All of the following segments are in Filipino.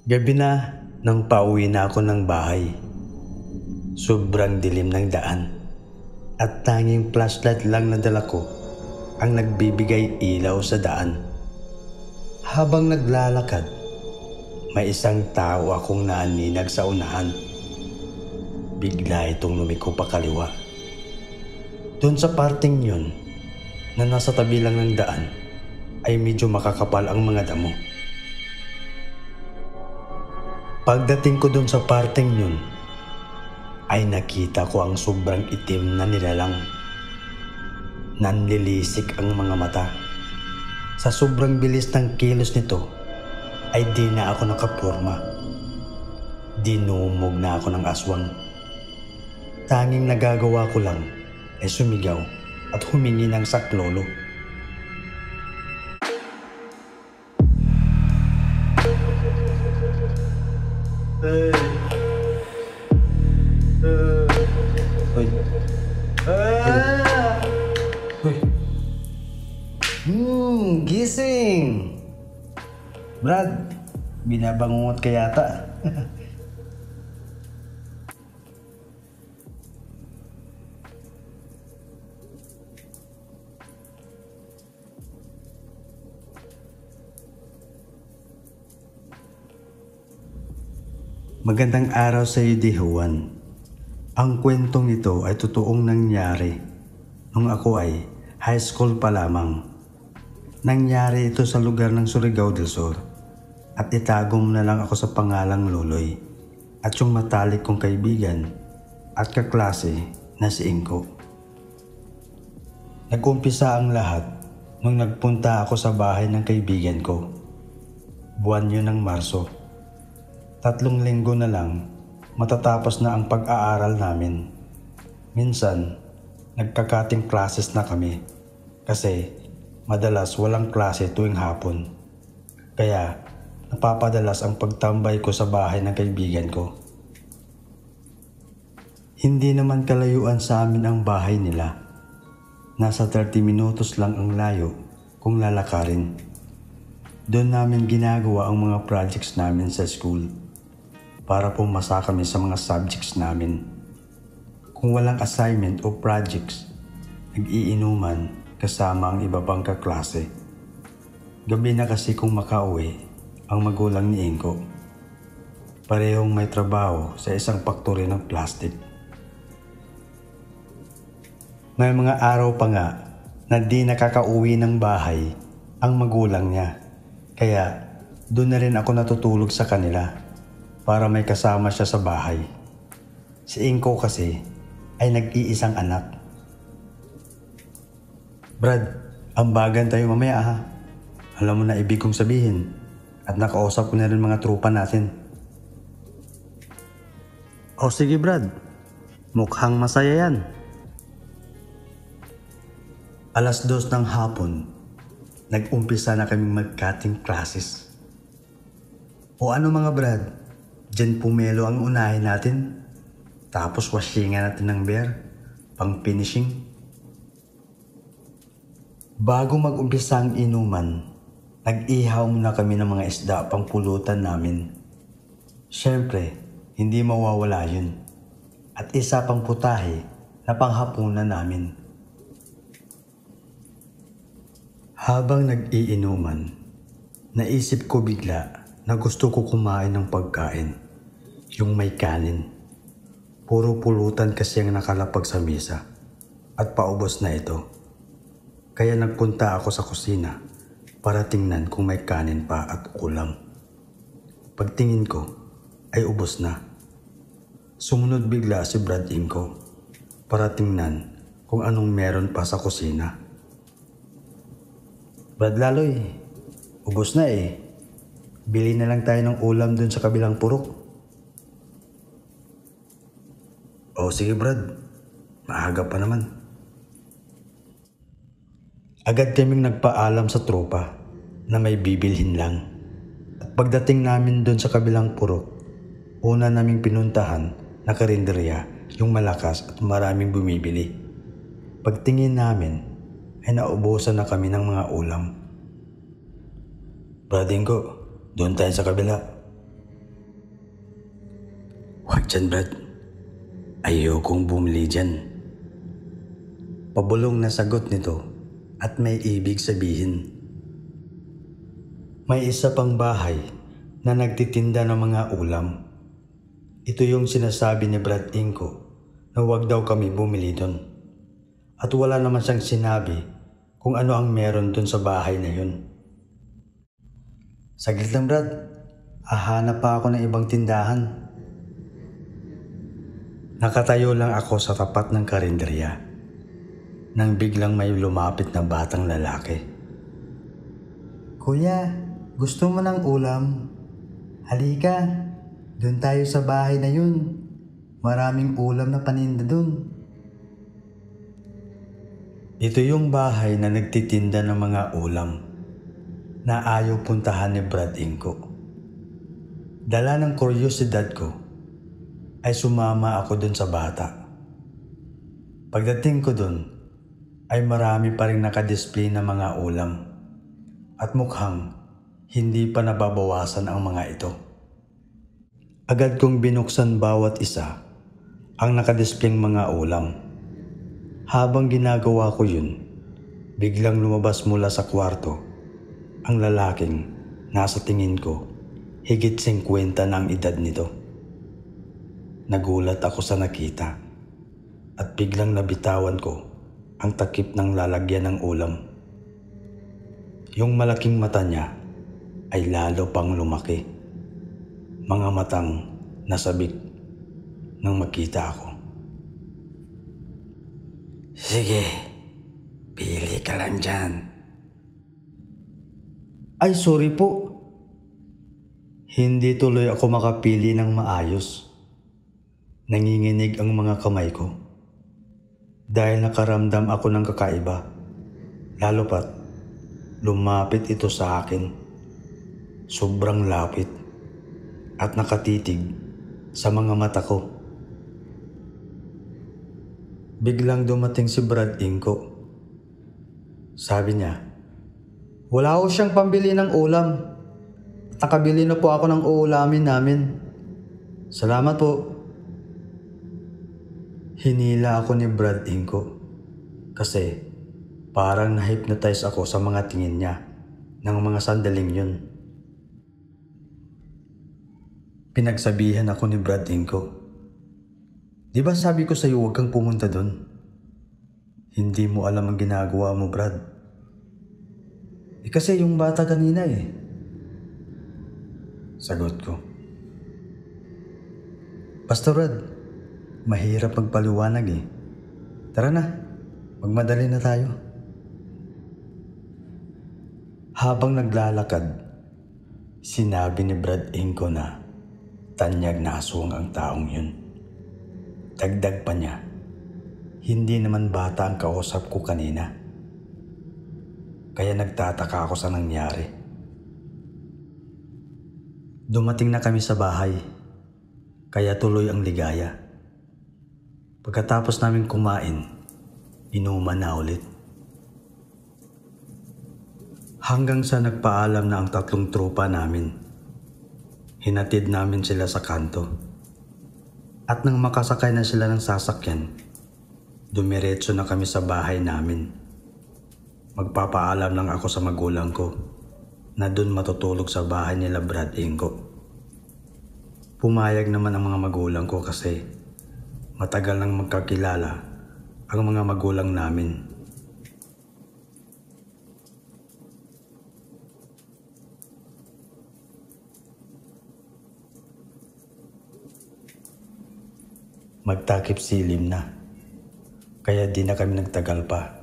Gabi na nang pauwi na ako ng bahay. Sobrang dilim ng daan at tanging flashlight lang na dala ko ang nagbibigay ilaw sa daan. Habang naglalakad, may isang tao akong naaninag sa unahan. Bigla itong lumiko pa kaliwa. Doon sa parting yun na nasa tabi lang ng daan ay medyo makakapal ang mga damo. Pagdating ko doon sa parting yun ay nakita ko ang sobrang itim na nilalang. Nanlilisik ang mga mata. Sa sobrang bilis ng kilos nito ay di na ako nakapurma. Dinumog na ako ng aswang. Tanging nagagawa ko lang ay sumigaw at humingi ng saklolo. Hoy. Hoy. Gising! Brad, binabangungot ka yata. Magandang araw sa iyo, Di Juan. Ang kwentong ito ay totoong nangyari nung ako ay high school pa lamang. Nangyari ito sa lugar ng Surigao del Sur at itago mo na lang ako sa pangalang Loloy at yung matalik kong kaibigan at kaklase na si Inko. Nag-umpisa ang lahat nung nagpunta ako sa bahay ng kaibigan ko. Buwan yun ng Marso. 3 linggo na lang matatapos na ang pag-aaral namin. Minsan, nagkakating classes na kami kasi madalas walang klase tuwing hapon. Kaya napapadalas ang pagtambay ko sa bahay ng kaibigan ko. Hindi naman kalayuan sa amin ang bahay nila. Nasa 30 minutos lang ang layo kung lalakarin. Doon namin ginagawa ang mga projects namin sa school para pumasa kami sa mga subjects namin. Kung walang assignment o projects, nag-iinuman kasama ang iba pang kaklase. Gabi na kasi kung makauwi ang magulang ni Inko. Parehong may trabaho sa isang factory ng plastic. May mga araw pa nga na di nakakauwi ng bahay ang magulang niya. Kaya doon na rin ako natutulog sa kanila para may kasama siya sa bahay. Si Inko kasi ay nag-iisang anak. Brad, ambagan tayo mamaya ha. Alam mo na ibig kong sabihin at nakausap ko na rin mga tropa natin. O sige Brad, mukhang masaya yan. 2:00 ng hapon, nag-umpisa na kaming mag-cutting classes. O ano mga Brad, dyan pumelo ang unahin natin. Tapos washingan natin ng bear, pang finishing. Bago mag-umpisa ang inuman, nag-ihaw muna kami ng mga isda pang pulutan namin. Siyempre, hindi mawawala yun. At isa pang putahe na panghapunan namin. Habang nag-iinuman, naisip ko bigla na gusto ko kumain ng pagkain, yung may kanin. Puro pulutan kasi ang nakalapag sa mesa at paubos na ito. Kaya nagpunta ako sa kusina para tingnan kung may kanin pa at ulam. Pagtingin ko ay ubos na. Sumunod bigla si Brad Inko para tingnan kung anong meron pa sa kusina. Brad Laloy, ubos na eh. Bili na lang tayo ng ulam dun sa kabilang purok. O sige Brad, maaga pa naman. Agad kaming nagpaalam sa tropa na may bibilhin lang. At pagdating namin dun sa kabilang purok, una naming pinuntahan na karinderya yung malakas at maraming bumibili. Pagtingin namin ay naubusan na kami ng mga ulam. Brad Inko, doon tayo sa kabila. Huwag dyan, Brad. Ayokong bumili dyan. Pabulong na sagot nito at may ibig sabihin. May isa pang bahay na nagtitinda ng mga ulam. Ito yung sinasabi ni Brad Inko na huwag daw kami bumili doon. At wala naman siyang sinabi kung ano ang meron doon sa bahay na yun. Saglit lang, Brad. Hahanap pa ako ng ibang tindahan. Nakatayo lang ako sa tapat ng karinderya nang biglang may lumapit na batang lalaki. Kuya, gusto mo ng ulam? Halika, doon tayo sa bahay na yun. Maraming ulam na paninda doon. Ito yung bahay na nagtitinda ng mga ulam na ayaw puntahan ni Brad Inko. Dala ng kuryosidad ko ay sumama ako dun sa bata. Pagdating ko dun ay marami pa rin nakadisplay na mga ulam at mukhang hindi pa nababawasan ang mga ito. Agad kong binuksan bawat isa ang nakadisplayng mga ulam. Habang ginagawa ko yun, biglang lumabas mula sa kwarto ang lalaking nasa tingin ko higit 50 na ang edad nito. Nagulat ako sa nakita at biglang nabitawan ko ang takip ng lalagyan ng ulam. Yung malaking mata niya ay lalo pang lumaki. Mga matang nasabik nang makita ako. Sige, pili ka lang dyan. Ay, sorry po. Hindi tuloy ako makapili ng maayos. Nanginginig ang mga kamay ko dahil nakaramdam ako ng kakaiba. Lalo pat lumapit ito sa akin. Sobrang lapit at nakatitig sa mga mata ko. Biglang dumating si Brad Inko. Sabi niya, wala ko siyang pambili ng ulam. Nakabili na po ako ng uulamin namin. Salamat po. Hinila ako ni Brad Inko kasi parang na-hypnotize ako sa mga tingin niya ng mga sandaling yun. Pinagsabihan ako ni Brad Inko. Di ba sabi ko sa'yo huwag kang pumunta doon? Hindi mo alam ang ginagawa mo, Brad. Kasi yung bata kanina Sagot ko. Pastor Brad, mahirap magpaliwanag Tara na, magmadali na tayo. Habang naglalakad, sinabi ni Brad Inko na tanyag na aswang ang taong yun. Dagdag pa niya, hindi naman bata ang kausap ko kanina. Kaya nagtataka ako sa nangyari. Dumating na kami sa bahay, kaya tuloy ang ligaya. Pagkatapos namin kumain, inuman na ulit. Hanggang sa nagpaalam na ang 3 tropa namin. Hinatid namin sila sa kanto. At nang makasakay na sila ng sasakyan, dumiretso na kami sa bahay namin. Magpapaalam lang ako sa magulang ko na dun matutulog sa bahay nila Brad Inko. Pumayag naman ang mga magulang ko kasi matagal nang magkakilala ang mga magulang namin. Magtakip silim na, kaya di na kami nagtagal pa.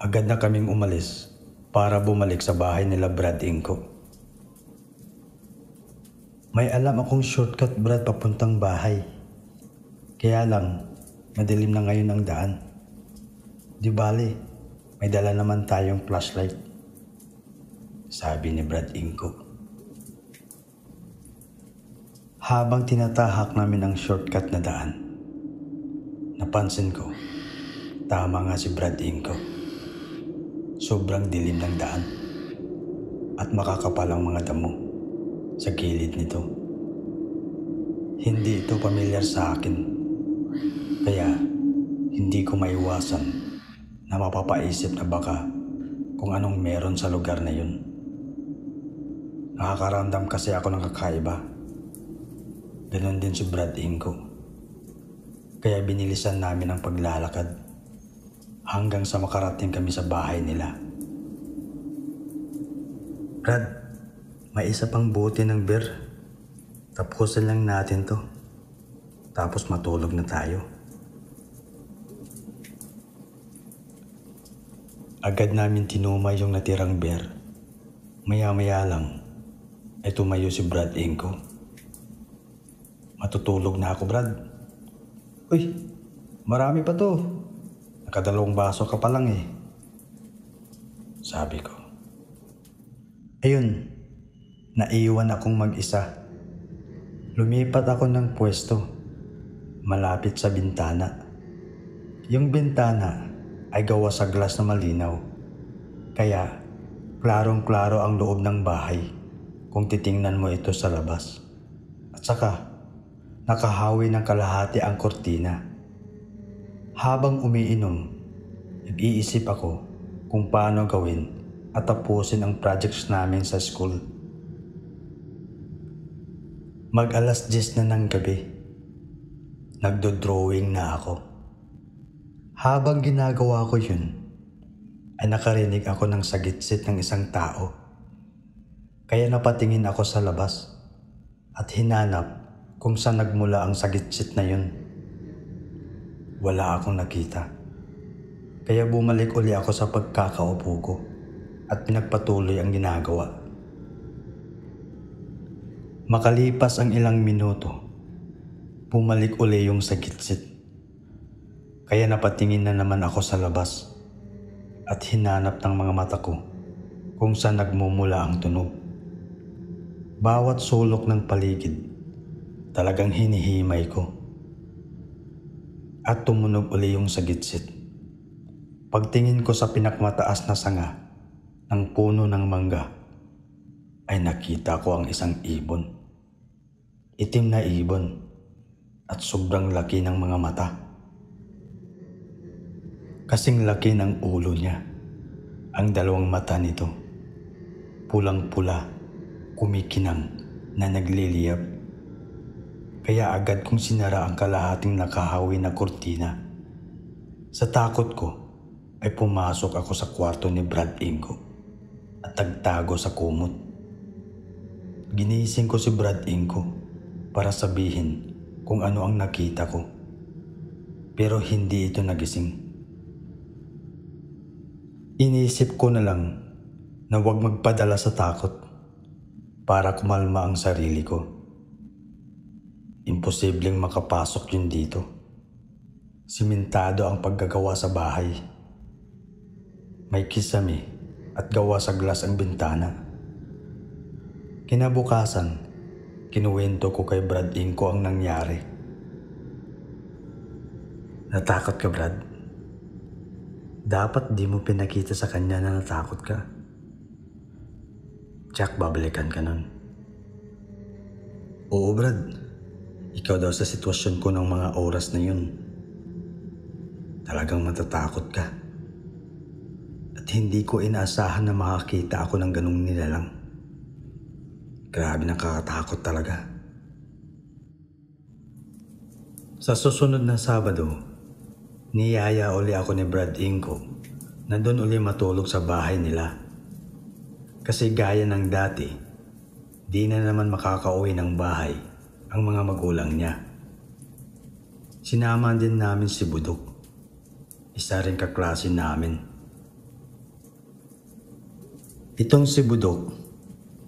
Agad na kaming umalis para bumalik sa bahay nila Brad Inko. May alam akong shortcut, Brad, papuntang bahay. Kaya lang, madilim na ngayon ang daan. Di bale, may dala naman tayong flashlight. Sabi ni Brad Inko. Habang tinatahak namin ang shortcut na daan, napansin ko, tama nga si Brad Inko. Sobrang dilim ng daan at makakapal ang mga damo sa gilid nito. Hindi ito pamilyar sa akin, kaya hindi ko maiwasan na mapapaisip na baka kung anong meron sa lugar na yun. Nakakaramdam kasi ako ng kakaiba. Ganon din si Brad Inko. Kaya binilisan namin ang paglalakad hanggang sa makarating kami sa bahay nila. Brad, may isa pang bote ng beer. Tapusin lang natin to. Tapos matulog na tayo. Agad namin tinumay yung natirang beer. Maya-maya lang ay tumayo si Brad Inko. Matutulog na ako, Brad. Uy, marami pa to. Nakadalawang baso ka pa lang eh. Sabi ko. Ayun, naiwan akong mag-isa. Lumipat ako ng pwesto, malapit sa bintana. Yung bintana ay gawa sa glass na malinaw. Kaya, klarong-klaro ang loob ng bahay kung titingnan mo ito sa labas. At saka, nakahawi ng kalahati ang kortina. Habang umiinom, nag-iisip ako kung paano gawin at tapusin ang projects namin sa school. Mag-alas 10 na ng gabi. Nagdo-drawing na ako. Habang ginagawa ko yun, ay nakarinig ako ng sagitsit ng isang tao. Kaya napatingin ako sa labas at hinanap kung saan nagmula ang sagitsit na yun. Wala akong nakita. Kaya bumalik uli ako sa pagkakaupo ko at pinagpatuloy ang ginagawa. Makalipas ang ilang minuto, bumalik uli yung sagitsit. Kaya napatingin na naman ako sa labas at hinanap ng mga mata ko kung saan nagmumula ang tunog. Bawat sulok ng paligid, talagang hinihimay ko. At tumunog uli yung sagitsit. Pagtingin ko sa pinakmataas na sanga ng puno ng mangga, ay nakita ko ang isang ibon. Itim na ibon at sobrang laki ng mga mata. Kasing laki ng ulo niya. Ang dalawang mata nito, pulang-pula, kumikinang na nagliliyab. Kaya agad kong sinara ang kalahating nakahawi na kurtina. Sa takot ko ay pumasok ako sa kwarto ni Brad Inko at nagtago sa kumot. Ginising ko si Brad Inko para sabihin kung ano ang nakita ko. Pero hindi ito nagising. Iniisip ko na lang na huwag magpadala sa takot para kumalma ang sarili ko. Imposibleng makapasok yun dito. Simentado ang paggagawa sa bahay. May kisame at gawa sa glass ang bintana. Kinabukasan, kinuwento ko kay Brad Inko ang nangyari. Natakot ka, Brad? Dapat di mo pinakita sa kanya na natakot ka. Jack, babalikan ka nun. Oo, Brad. Ikaw daw sa sitwasyon ko ng mga oras na yun. Talagang matatakot ka. At hindi ko inaasahan na makakita ako ng ganung nilalang. Grabe, nakakatakot talaga. Sa susunod na Sabado, niyaya uli ako ni Brad Inko na doon uli matulog sa bahay nila. Kasi gaya ng dati, di na naman makakauwi ng bahay ang mga magulang niya. Sinama din namin si Budok, isa rin kaklase namin. Itong si Budok,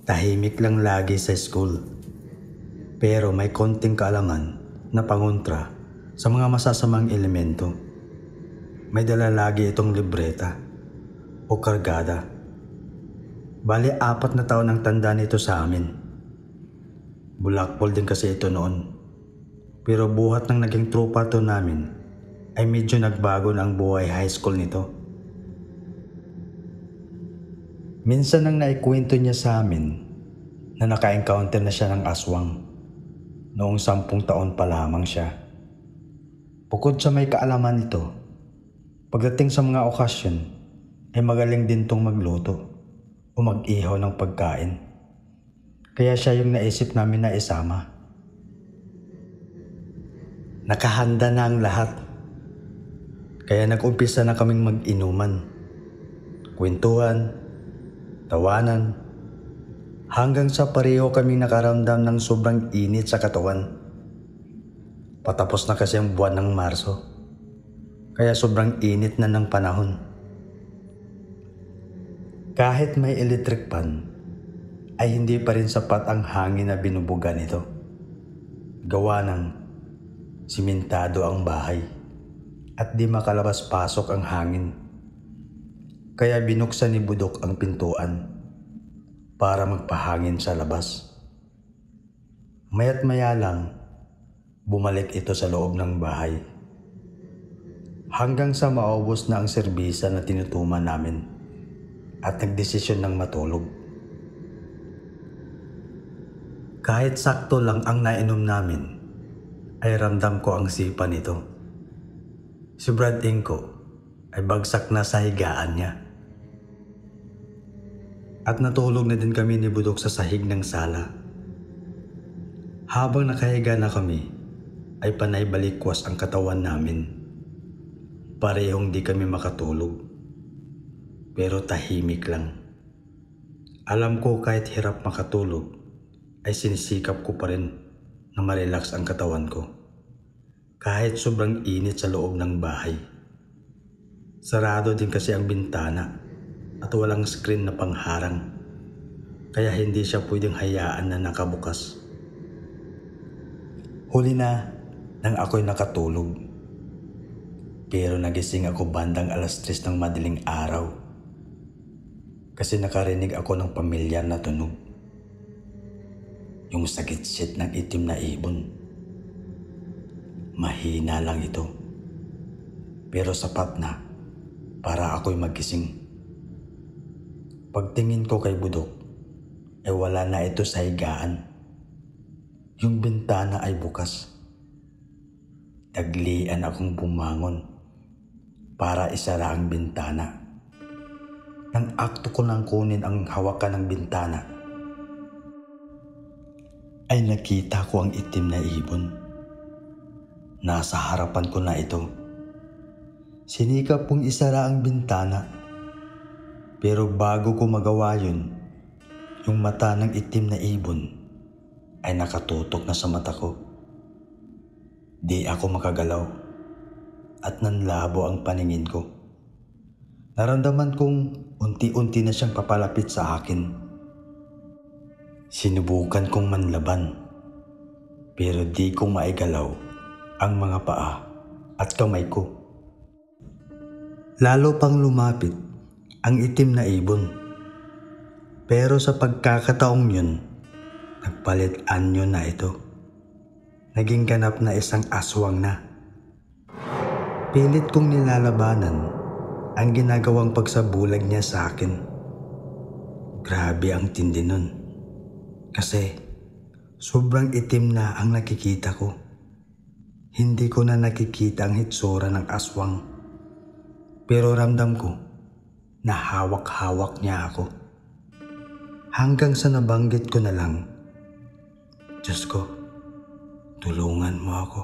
tahimik lang lagi sa school, pero may konting kaalaman na pangontra sa mga masasamang elemento. May dala lagi itong libreta o kargada. Bali 4 na taon ang tanda nito sa amin. Bulakpol din kasi ito noon. Pero buhat ng naging tropa to namin ay medyo nagbago na ang buhay high school nito. Minsan nang naikwento niya sa amin na naka-encounter na siya ng aswang. noong 10 taon pa lamang siya. Bukod sa may kaalaman nito, pagdating sa mga okasyon ay magaling din tong magluto o mag-ihaw ng pagkain. Kaya siya yung naisip namin na isama. Nakahanda na ang lahat. Kaya nag-umpisa na kaming mag-inuman, kwentuhan, tawanan, hanggang sa pareho kaming nakaramdam ng sobrang init sa katawan. Patapos na kasi ang buwan ng Marso, kaya sobrang init na ng panahon. Kahit may electric fan, ay hindi pa rin sapat ang hangin na binubuga nito. Gawa ng simentado ang bahay at di makalabas-pasok ang hangin. Kaya binuksan ni Budok ang pintuan para magpahangin sa labas. Maya't maya lang, bumalik ito sa loob ng bahay. Hanggang sa maubos na ang serbisa na tinutuman namin at nagdesisyon ng matulog. Kahit sakto lang ang nainom namin, ay ramdam ko ang sipa nito. Si Brad Inko ay bagsak na sa higaan niya. At natulog na din kami ni Budok sa sahig ng sala. Habang nakahiga na kami, ay panay balikwas ang katawan namin. Parehong di kami makatulog. Pero tahimik lang. Alam ko kahit hirap makatulog, ay sinisikap ko pa rin na ma-relax ang katawan ko. Kahit sobrang init sa loob ng bahay. Sarado din kasi ang bintana at walang screen na pangharang. Kaya hindi siya pwedeng hayaan na nakabukas. Huli na nang ako'y nakatulog. Pero nagising ako bandang 3:00 ng madaling araw. Kasi nakarinig ako ng pamilyar na tunog. Yung sakit-sit ng itim na ibon. Mahina lang ito. Pero sapat na para ako'y magising. Pagtingin ko kay Budok, ay wala na ito sa higaan. Yung bintana ay bukas. Taglian akong bumangon para isara ang bintana. Nang akto ko nang kunin ang hawakan ng bintana, ay nakita ko ang itim na ibon. Nasa harapan ko na ito. Sinikap kong isara ang bintana. Pero bago ko magawa yun, yung mata ng itim na ibon ay nakatutok na sa mata ko. Di ako makagalaw at nanlabo ang paningin ko. Naramdaman kong unti-unti na siyang papalapit sa akin. Sinubukan kong manlaban, pero di ko maigalaw ang mga paa at kamay ko. Lalo pang lumapit ang itim na ibon. Pero sa pagkakataong yun, nagpalit anyo na ito. Naging ganap na isang aswang na. Pilit kong nilalabanan ang ginagawang pagsabulag niya sa akin. Grabe ang tindi nun. Kasi sobrang itim na ang nakikita ko. Hindi ko na nakikita ang hitsura ng aswang. Pero ramdam ko na hawak-hawak niya ako. Hanggang sa nabanggit ko na lang, Diyos ko, tulungan mo ako.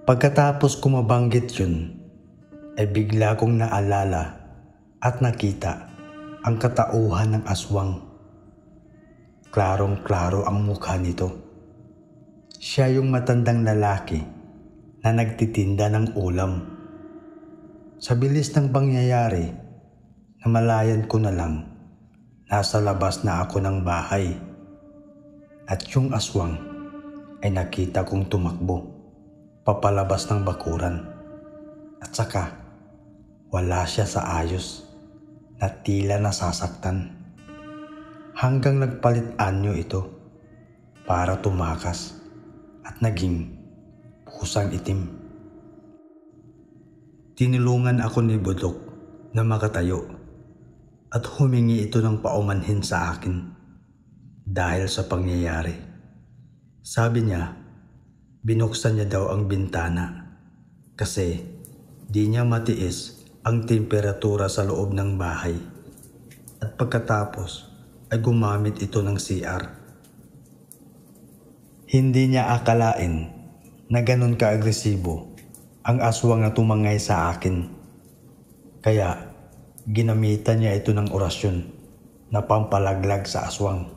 Pagkatapos ko mabanggit yun, ay bigla kong naalala at nakita ang katauhan ng aswang. Klarong-klaro ang mukha nito. Siya yung matandang lalaki na nagtitinda ng ulam. Sa bilis ng pangyayari, namalayan ko na lang, nasa labas na ako ng bahay. At yung aswang ay nakita kong tumakbo papalabas ng bakuran. At saka wala siya sa ayos na tila nasasaktan. Hanggang nagpalit anyo ito para tumakas at naging pusang itim. Tinulungan ako ni Budok na makatayo at humingi ito ng paumanhin sa akin dahil sa pangyayari. Sabi niya, binuksan niya daw ang bintana kasi di niya matiis ang temperatura sa loob ng bahay. At pagkatapos ay gumamit ito ng CR. Hindi niya akalain na ganun ka-agresibo ang aswang na tumangay sa akin. Kaya ginamitan niya ito ng orasyon na pampalaglag sa aswang.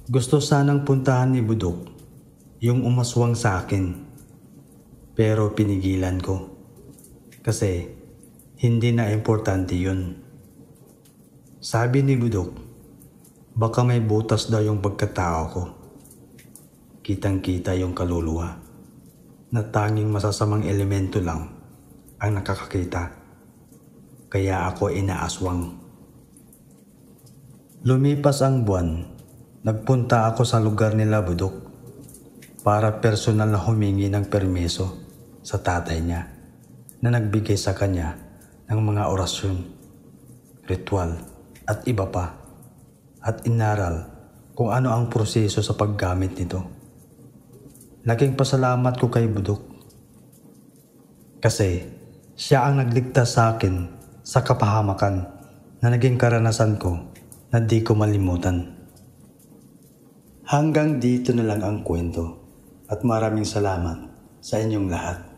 Gusto sanang puntahan ni Budok yung umaswang sa akin, pero pinigilan ko kasi hindi na importante yun. Sabi ni Budok, baka may butas daw yung pagkatao ko. Kitang-kita yung kaluluwa na tanging masasamang elemento lang ang nakakakita. Kaya ako inaaswang. Lumipas ang buwan, nagpunta ako sa lugar nila Budok para personal na humingi ng permiso sa tatay niya na nagbigay sa kanya ng mga orasyon, ritual at iba pa, at inaral kung ano ang proseso sa paggamit nito. Naging pasalamat ko kay Budok kasi siya ang nagligtas sa akin sa kapahamakan na naging karanasan ko na di ko malimutan. Hanggang dito na lang ang kwento at maraming salamat sa inyong lahat.